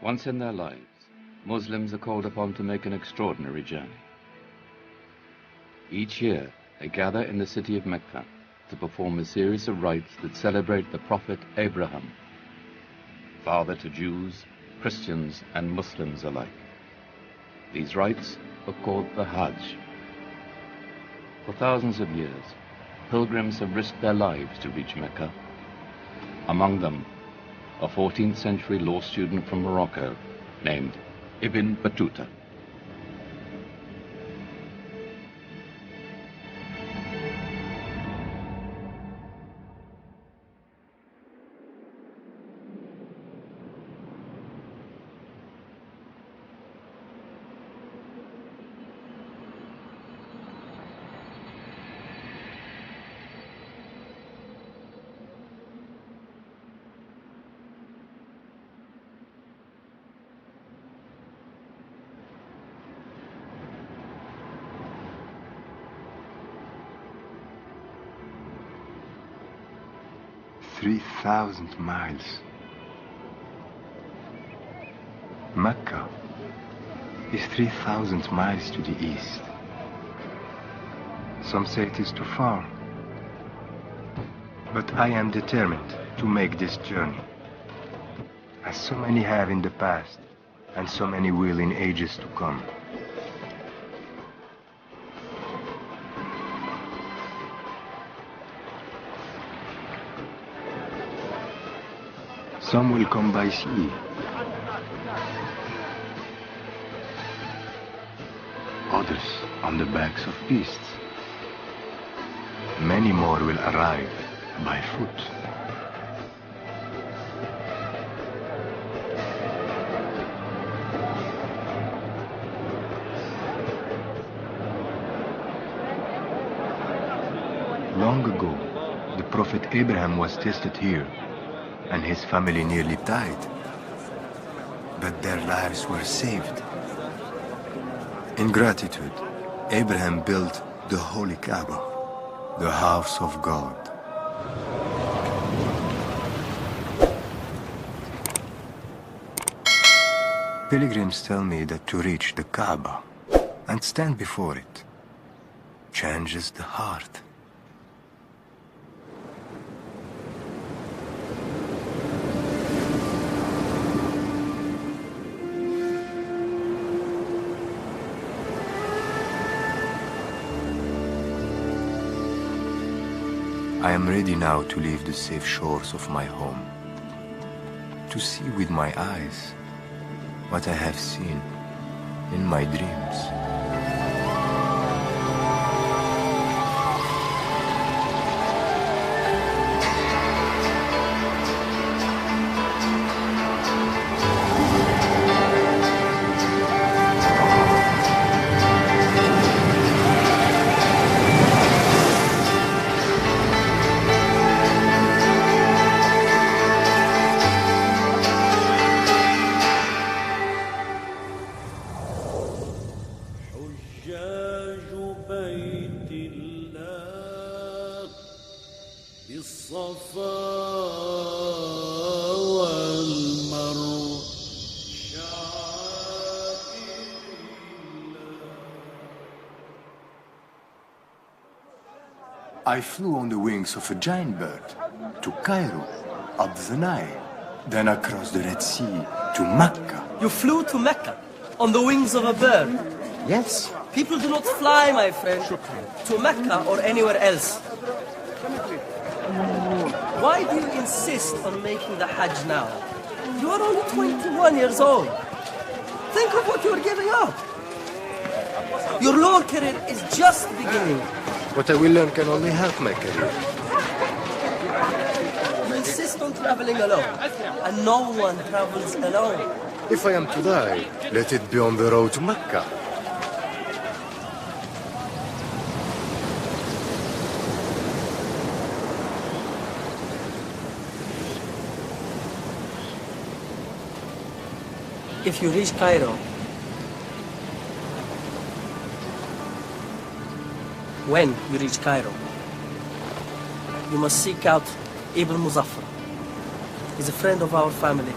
Once in their lives, Muslims are called upon to make an extraordinary journey. Each year, they gather in the city of Mecca to perform a series of rites that celebrate the Prophet Abraham, father to Jews, Christians, and Muslims alike. These rites are called the Hajj. For thousands of years, pilgrims have risked their lives to reach Mecca. Among them, a 14th century law student from Morocco named Ibn Batutah. "3,000 miles. Mecca is 3,000 miles to the east. Some say it is too far, but I am determined to make this journey, as so many have in the past, and so many will in ages to come. Some will come by sea. Others on the backs of beasts. Many more will arrive by foot. Long ago, the Prophet Abraham was tested here, and his family nearly died, but their lives were saved. In gratitude, Abraham built the Holy Kaaba, the house of God. Pilgrims tell me that to reach the Kaaba and stand before it changes the heart. I am ready now to leave the safe shores of my home, to see with my eyes what I have seen in my dreams. I flew on the wings of a giant bird to Cairo, up the Nile, then across the Red Sea to Mecca. You flew to Mecca on the wings of a bird? Yes. People do not fly, my friend, to Mecca or anywhere else. Why do you insist on making the Hajj now? You are only 21 years old. Think of what you are giving up. Your law career is just beginning. What I will learn can only help my career. You insist on traveling alone, and no one travels alone. If I am to die, let it be on the road to Mecca. If you reach Cairo, when you reach Cairo, you must seek out Ibn Muzaffar. He's a friend of our family.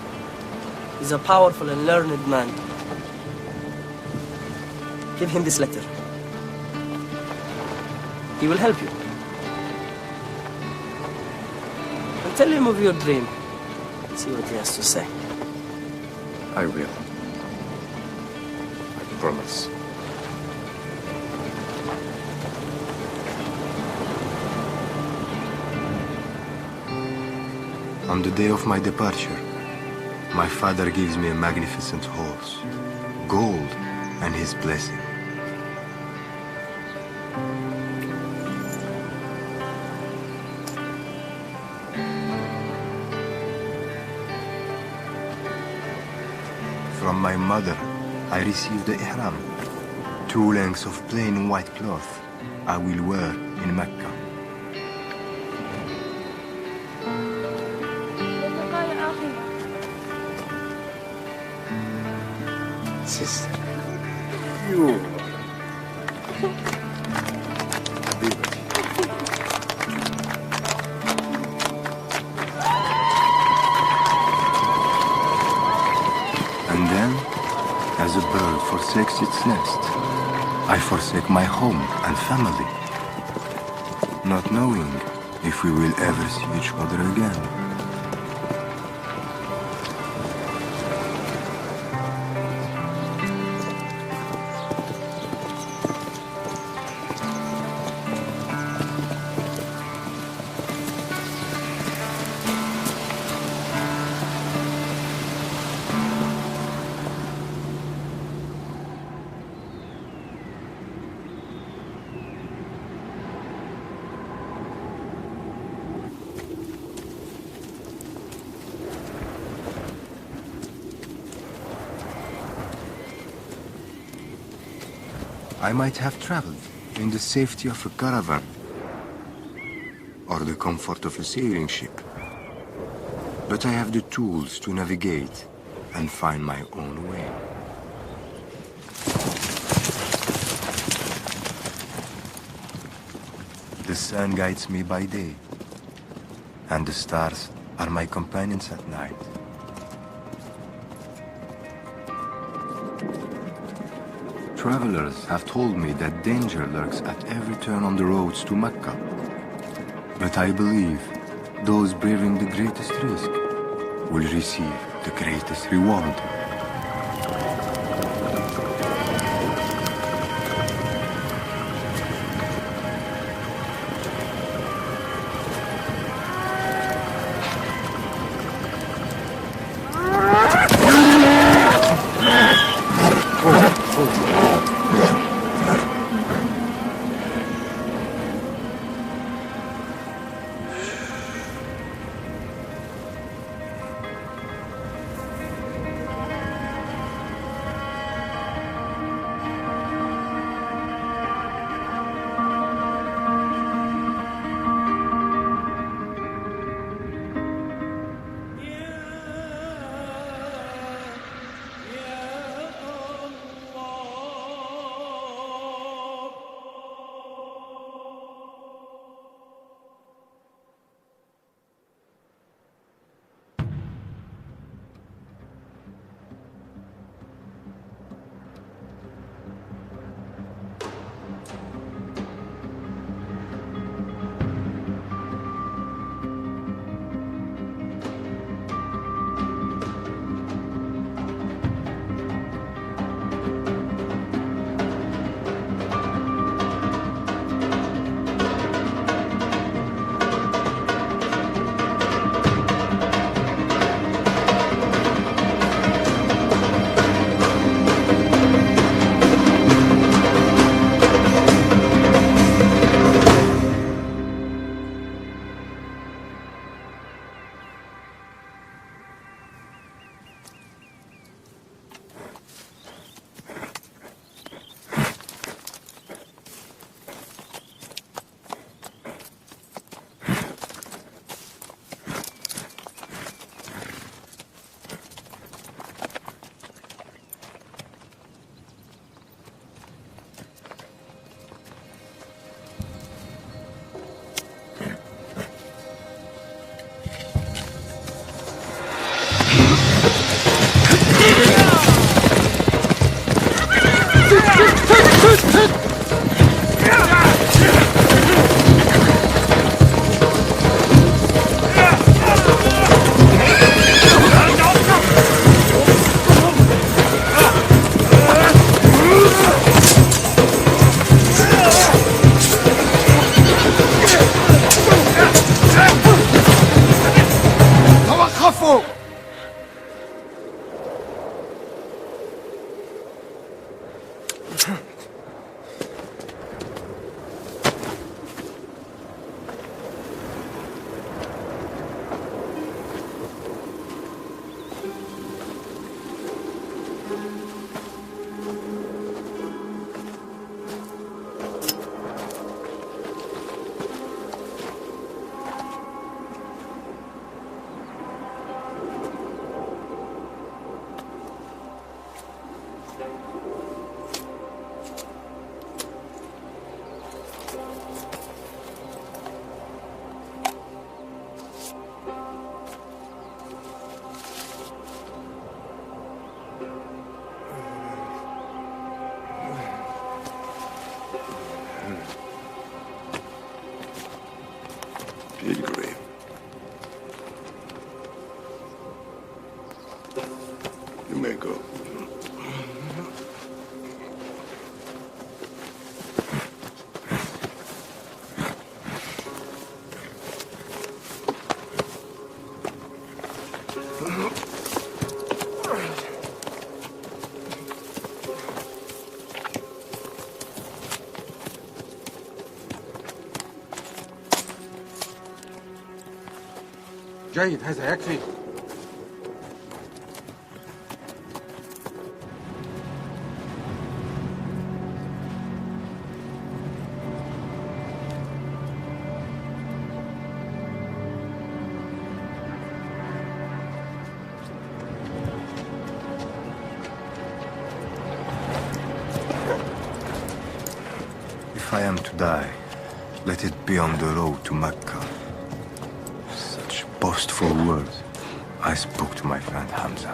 is a powerful and learned man. Give him this letter. He will help you. And tell him of your dream. See what he has to say. I will. I promise. On the day of my departure, my father gives me a magnificent horse, gold, and his blessing. From my mother, I received the ihram, 2 lengths of plain white cloth I will wear in Mecca. Sister, you. Habibati. And then, as a bird forsakes its nest, I forsake my home and family, not knowing if we will ever see each other again. I might have traveled in the safety of a caravan or the comfort of a sailing ship, but I have the tools to navigate and find my own way. The sun guides me by day, and the stars are my companions at night. Travelers have told me that danger lurks at every turn on the roads to Mecca. But I believe those bearing the greatest risk will receive the greatest reward. Pilgrim. You may go. جيد، هذا يكفي. If I am to die, let it be on the road to Mecca. Such boastful words I spoke to my friend Hamza.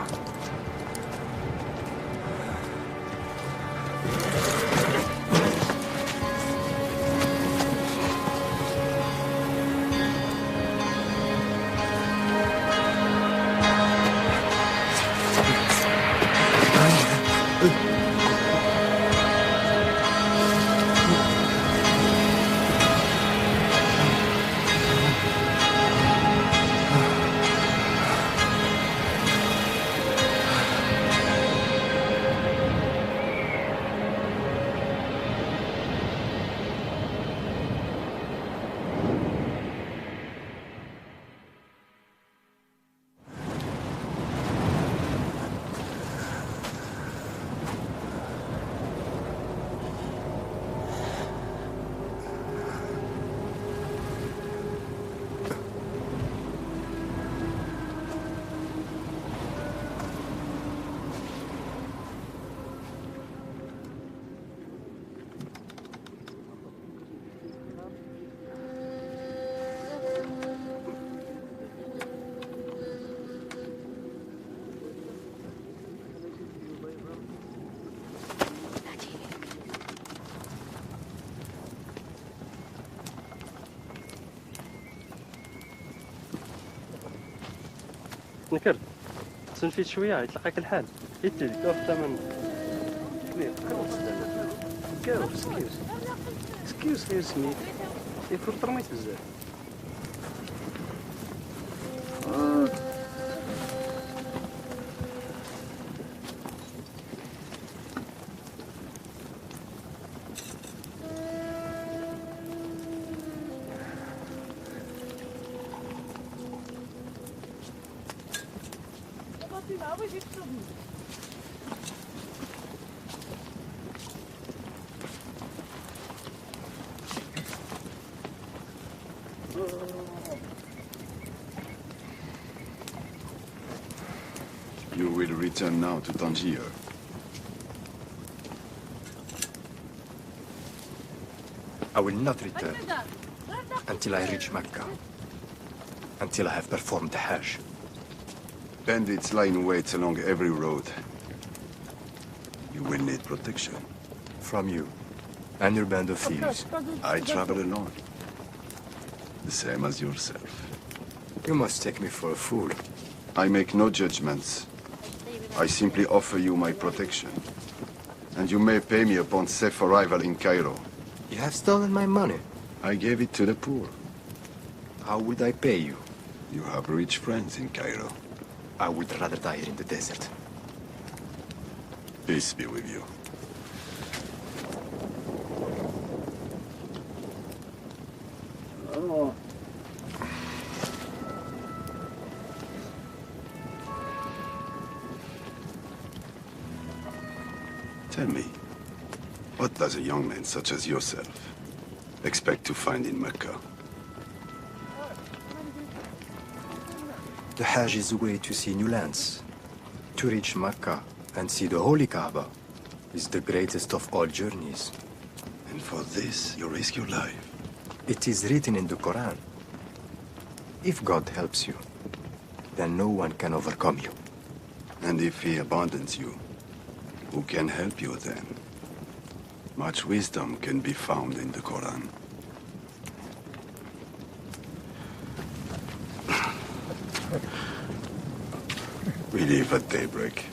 نكرت تنفيت شويه يتلقاك الحال يتلك كوف ثمن كبير كوف سكيوز غير سميت يفور طرميت بزاف You will return now to Tangier. I will not return until I reach Mecca, until I have performed the Hajj. Bandits lie in wait along every road. You will need protection. From you and your band of thieves. I travel alone. The same as yourself. You must take me for a fool. I make no judgments. I simply offer you my protection. And you may pay me upon safe arrival in Cairo. You have stolen my money. I gave it to the poor. How would I pay you? You have rich friends in Cairo. I would rather die here in the desert. Peace be with you. Tell me, what does a young man such as yourself expect to find in Mecca? The Hajj is a way to see new lands. To reach Mecca and see the Holy Kaaba is the greatest of all journeys. And for this, you risk your life. It is written in the Quran. If God helps you, then no one can overcome you. And if he abandons you, who can help you then? Much wisdom can be found in the Quran. We leave at daybreak.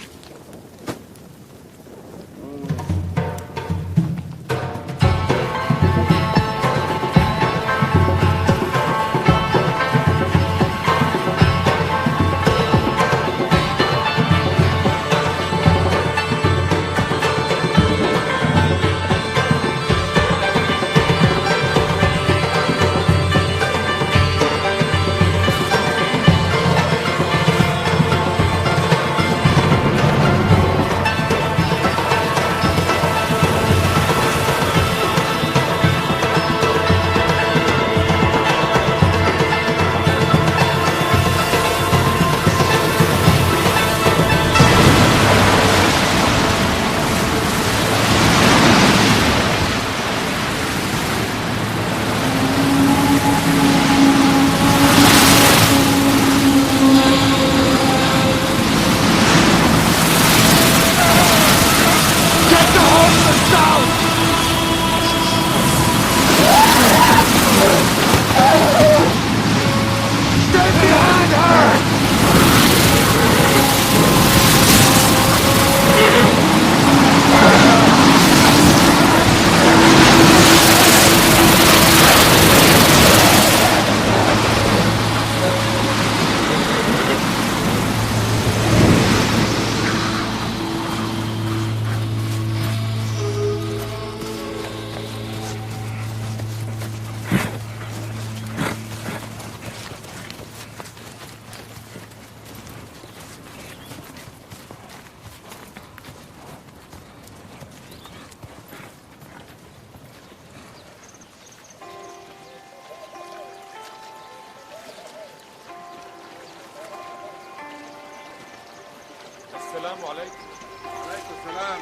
السلام عليكم. وعليكم السلام.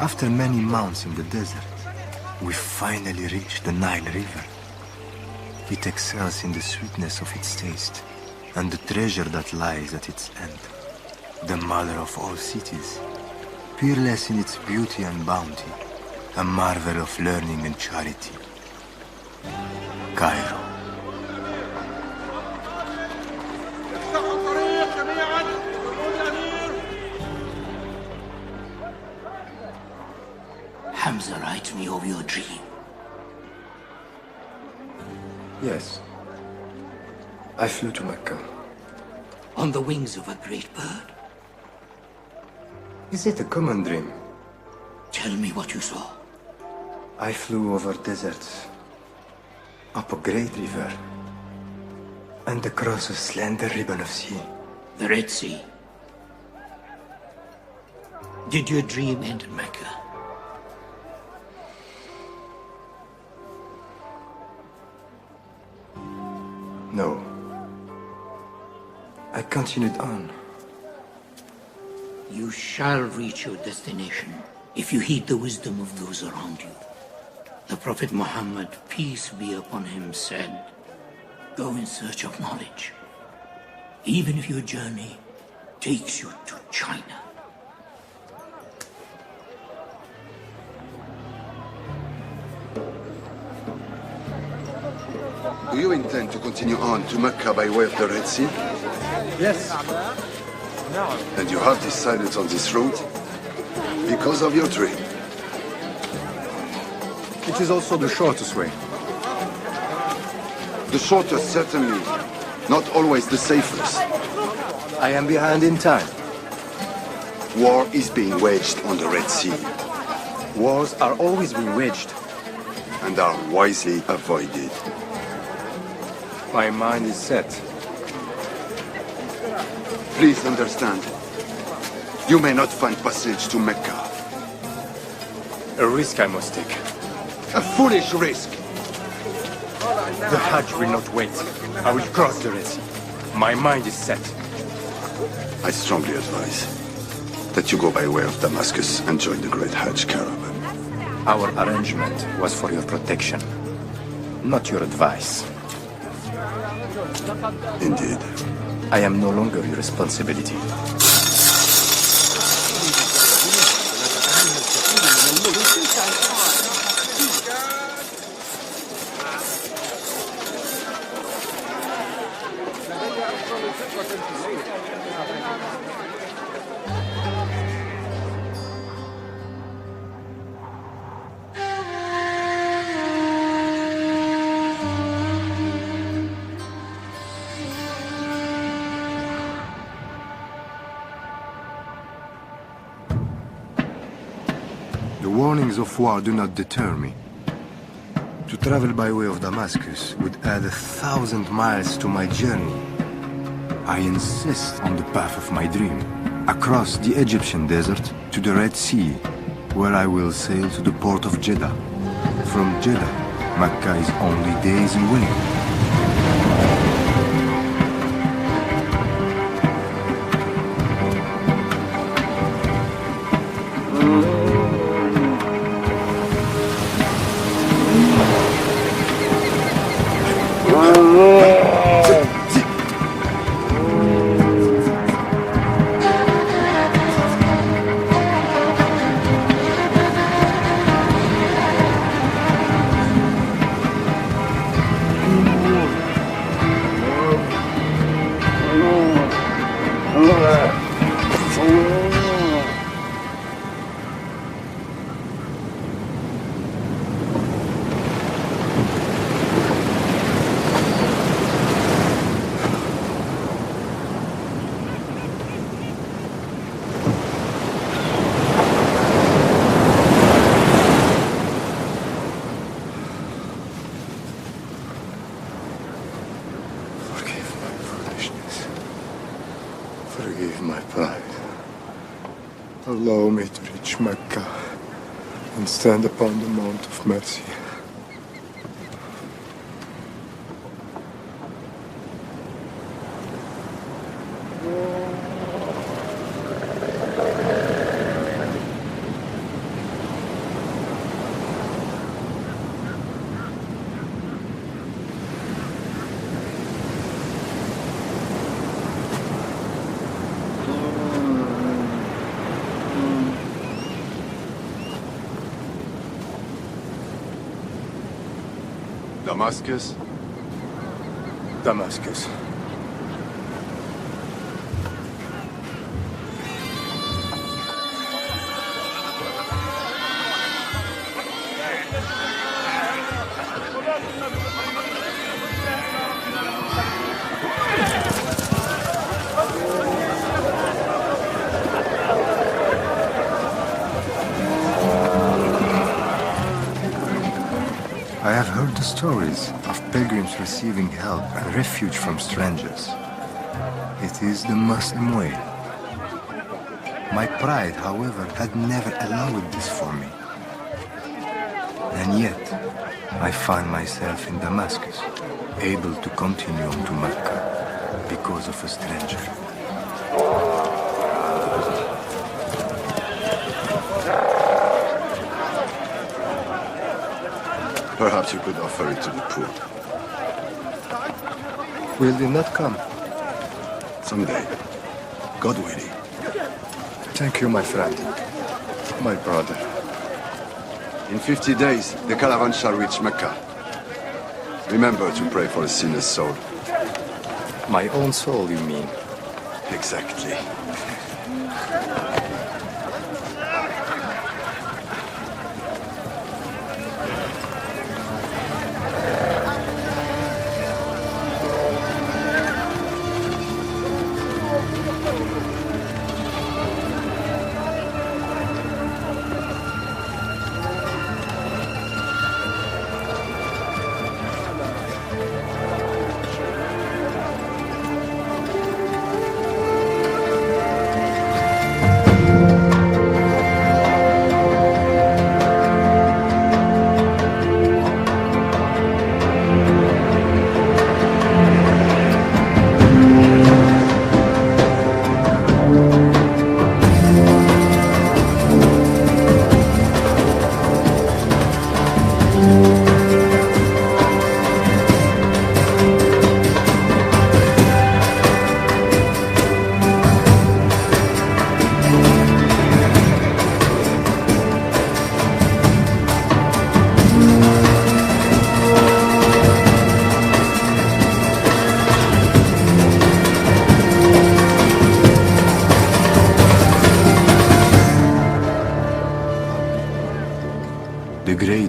After many months in the desert, we finally reached the Nile River. It excels in the sweetness of its taste and the treasure that lies at its end. The mother of all cities, peerless in its beauty and bounty, a marvel of learning and charity. Cairo. Hamza, write me of your dream. Yes. I flew to Mecca. On the wings of a great bird. Is it a common dream? Tell me what you saw. I flew over deserts, up a great river, and across a slender ribbon of sea. The Red Sea. Did your dream end in Mecca? No. I continued on. You shall reach your destination if you heed the wisdom of those around you. The Prophet Muhammad, peace be upon him, said, go in search of knowledge, even if your journey takes you to China. Do you intend to continue on to Mecca by way of the Red Sea? Yes. And you have decided on this route because of your dream? It is also the shortest way. The shortest, certainly. Not always the safest. I am behind in time. War is being waged on the Red Sea. Wars are always being waged. And are wisely avoided. My mind is set. Please understand. You may not find passage to Mecca. A risk I must take. A foolish risk. The Hajj will not wait. I will cross the Red Sea. My mind is set. I strongly advise that you go by way of Damascus and join the great Hajj caravan. Our arrangement was for your protection, not your advice. Indeed. I am no longer your responsibility. The warnings of war do not deter me. To travel by way of Damascus would add 1,000 miles to my journey. I insist on the path of my dream, across the Egyptian desert to the Red Sea, where I will sail to the port of Jeddah. From Jeddah, Mecca is only days away. Forgive my pride. Allow me to reach Mecca and stand upon the Mount of Mercy. Damascus? Damascus. I have heard the stories of pilgrims receiving help and refuge from strangers. It is the Muslim way. My pride, however, had never allowed this for me. And yet, I find myself in Damascus, able to continue on to Mecca because of a stranger. Perhaps you could offer it to the poor. Will they not come? Someday. God willing. Thank you, my friend. My brother. In 50 days, the caravan shall reach Mecca. Remember to pray for a sinner's soul. My own soul, you mean? Exactly.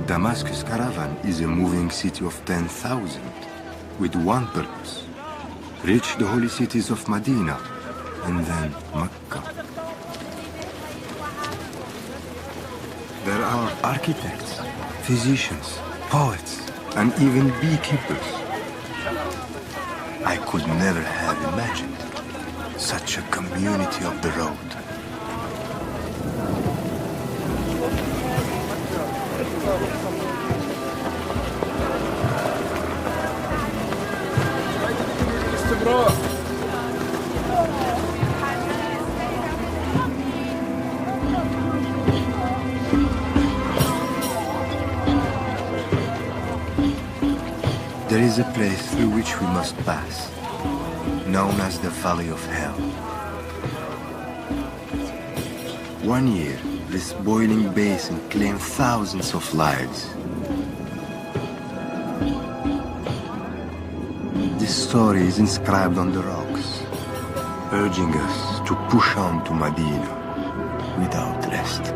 Damascus caravan is a moving city of 10,000 with one purpose: reach the holy cities of Medina and then Mecca. There are architects, physicians, poets, and even beekeepers. I could never have imagined such a community of the road. There is a place through which we must pass, known as the Valley of Hell. 1 year, this boiling basin claimed thousands of lives. This story is inscribed on the rocks, urging us to push on to Medina without rest.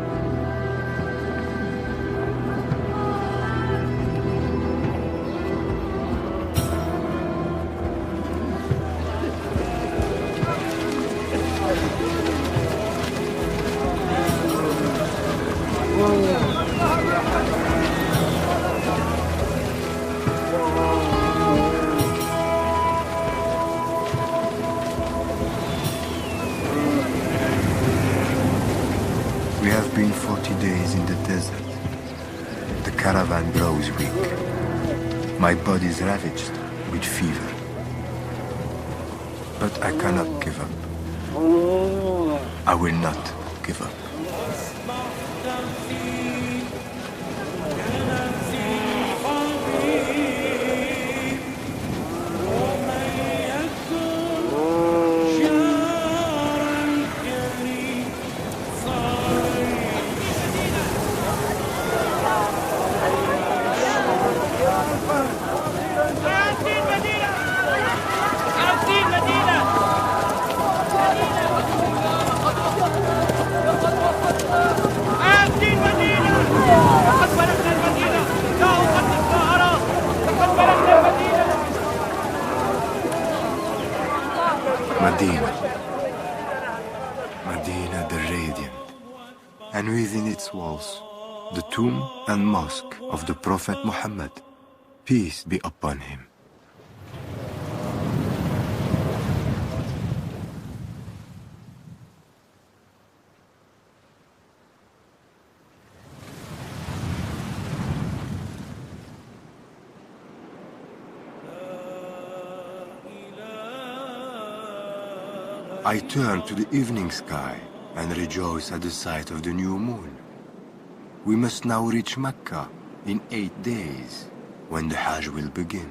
We have been 40 days in the desert. The caravan grows weak. My body is ravaged with fever. But I cannot give up. I will not give up. Medina the radiant, and within its walls, the tomb and mosque of the Prophet Muhammad, peace be upon him. I turn to the evening sky and rejoice at the sight of the new moon. We must now reach Mecca in 8 days, when the Hajj will begin.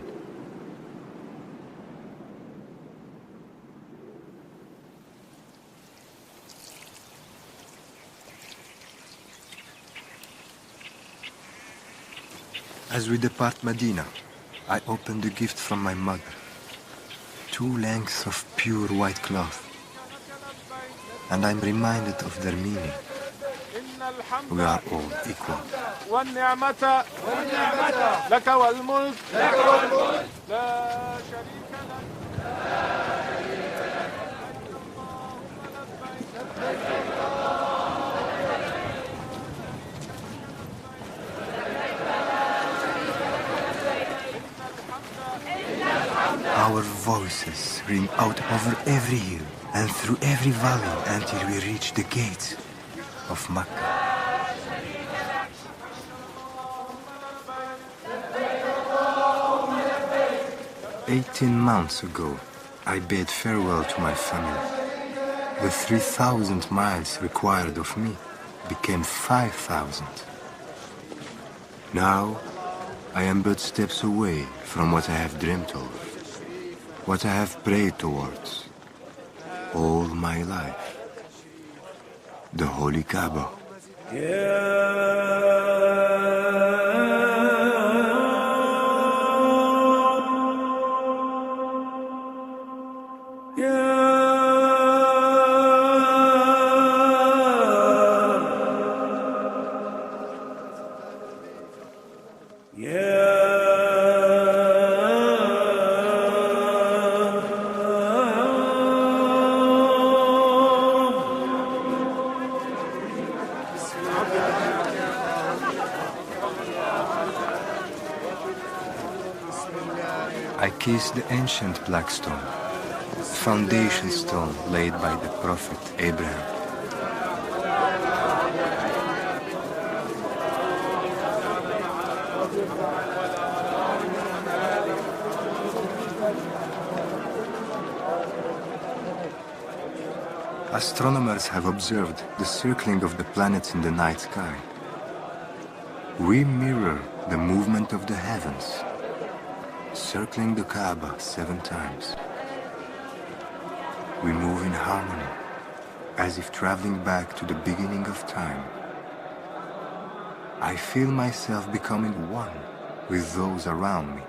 As we depart Medina, I open the gift from my mother. 2 lengths of pure white cloth. And I'm reminded of their meaning. We are all equal. والنعمة لك والملك لا شريك لك. Our voices ring out over every hill and through every valley until we reach the gates of Mecca. "18 months ago, I bade farewell to my family. The 3,000 miles required of me became 5,000. Now, I am but steps away from what I have dreamt of, what I have prayed towards all my life. The Holy Kaaba." I kissed the ancient black stone, the foundation stone laid by the prophet Abraham. Astronomers have observed the circling of the planets in the night sky. We mirror the movement of the heavens, circling the Kaaba 7 times. We move in harmony, as if traveling back to the beginning of time. I feel myself becoming one with those around me,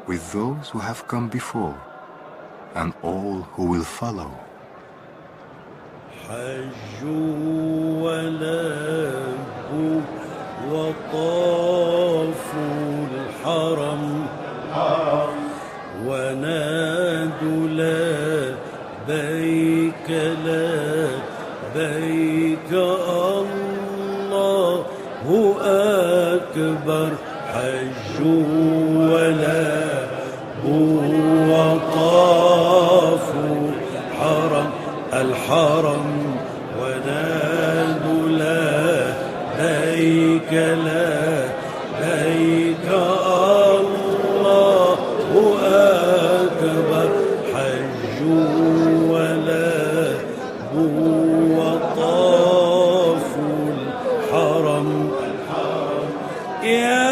with those who have come before, and all who will follow. حجوا ولبوا وطافوا الحرم ونادوا لبيك لبيك الله أكبر حجوا ولبوا وطافوا الحرم ونادوا لبيك لبيك الله أكبر حجوا ولبوا وطافوا الحرم يا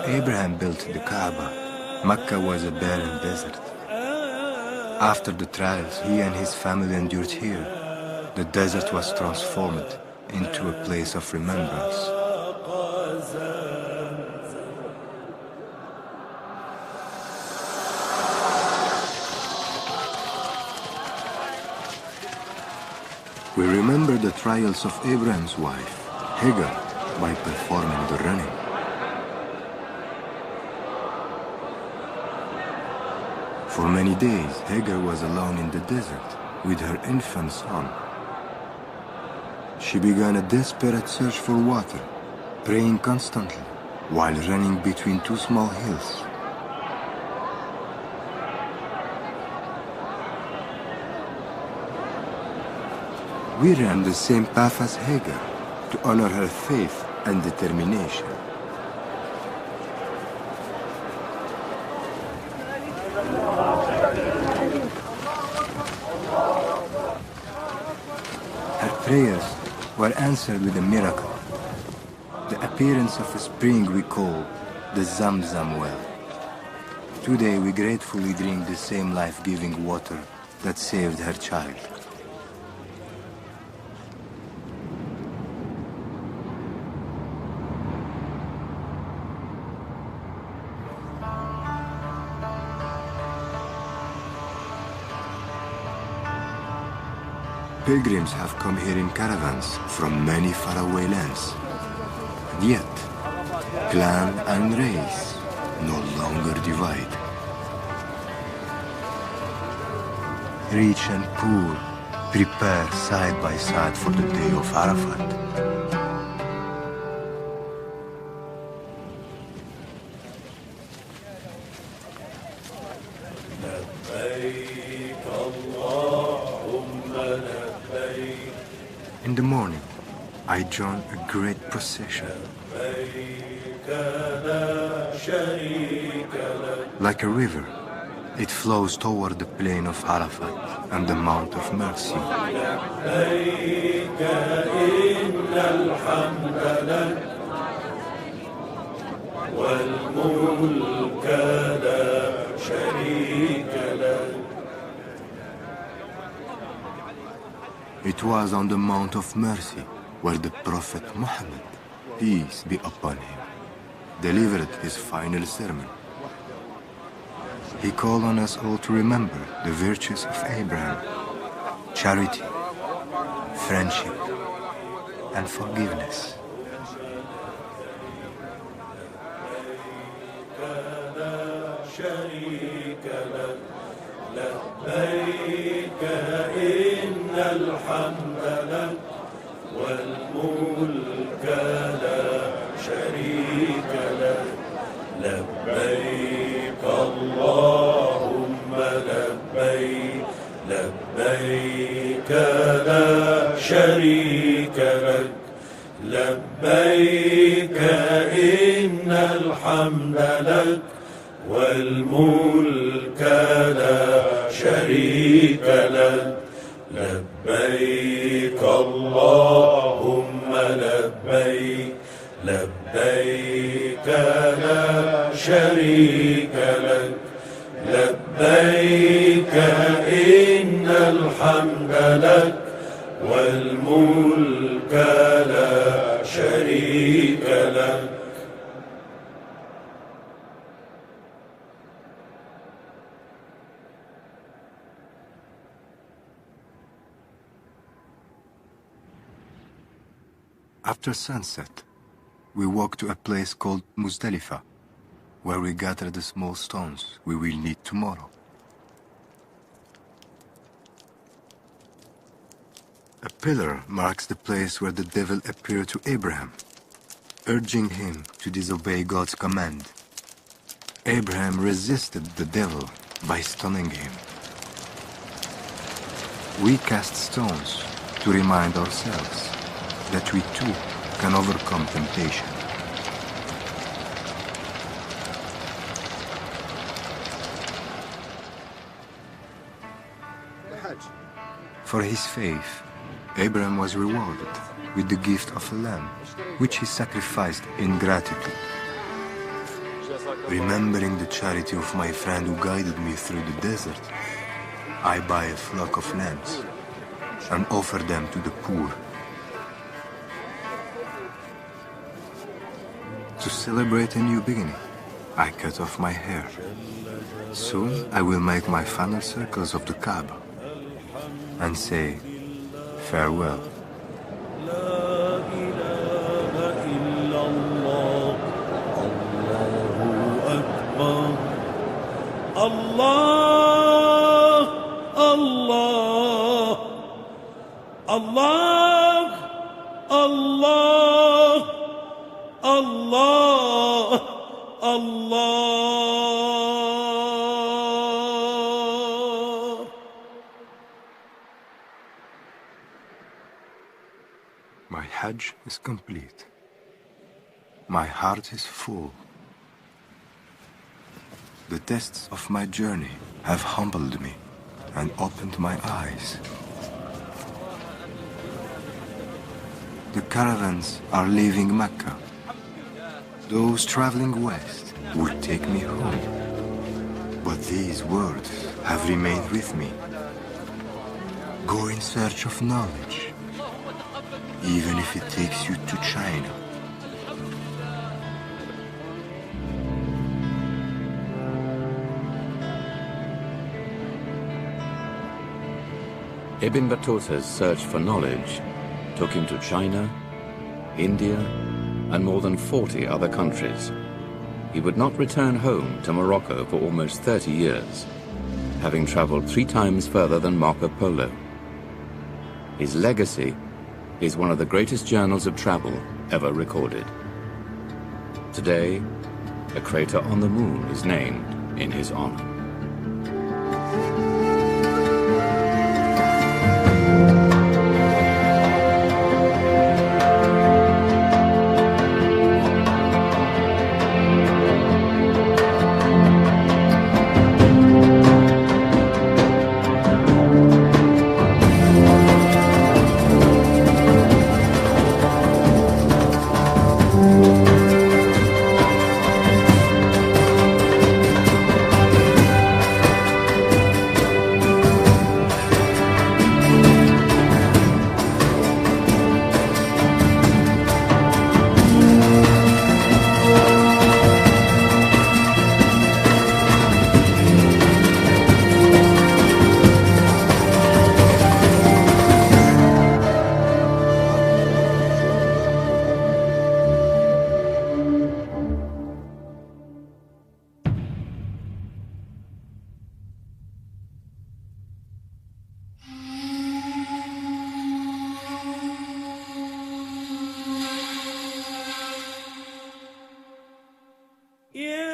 Abraham built the Kaaba, Mecca was a barren desert. After the trials he and his family endured here, the desert was transformed into a place of remembrance. We remember the trials of Abraham's wife, Hagar, by performing the running. For many days, Hagar was alone in the desert with her infant son. She began a desperate search for water, praying constantly while running between 2 small hills. We ran the same path as Hagar to honor her faith and determination. Prayers were answered with a miracle, the appearance of a spring we call the Zamzam well. Today we gratefully drink the same life-giving water that saved her child. Pilgrims have come here in caravans from many faraway lands. Yet, clan and race no longer divide. Rich and poor prepare side by side for the day of Arafat. In the morning, I join a great procession. Like a river, it flows toward the plain of Arafat and the Mount of Mercy. It was on the Mount of Mercy where the Prophet Muhammad, peace be upon him, delivered his final sermon. He called on us all to remember the virtues of Abraham: charity, friendship, and forgiveness. شريك لك لبيك اللهم لبيك لبيك لا شريك لك لبيك إن الحمد لك والملك لا شريك لك لبيك اللهم لبيك لبيك لا شريك لك لبيك إن الحمد لك والملك لا شريك لك. After sunset, we walked to a place called Muzdalifah, where we gathered the small stones we will need tomorrow. A pillar marks the place where the devil appeared to Abraham, urging him to disobey God's command. Abraham resisted the devil by stunning him. We cast stones to remind ourselves that we too can overcome temptation. For his faith, Abraham was rewarded with the gift of a lamb, which he sacrificed in gratitude. Remembering the charity of my friend who guided me through the desert, I buy a flock of lambs and offer them to the poor. To celebrate a new beginning, I cut off my hair. Soon I will make my final circles of the Kaaba and say farewell. Allah, Allah, Allah, Allah, Allah, Allah. My Hajj is complete. My heart is full. The tests of my journey have humbled me and opened my eyes. The caravans are leaving Mecca. Those traveling west would take me home. But these words have remained with me. Go in search of knowledge, even if it takes you to China. Ibn Batutah's search for knowledge took him to China, India, and more than 40 other countries. He would not return home to Morocco for almost 30 years, having traveled 3 times further than Marco Polo. His legacy is one of the greatest journals of travel ever recorded. Today, a crater on the moon is named in his honor. يا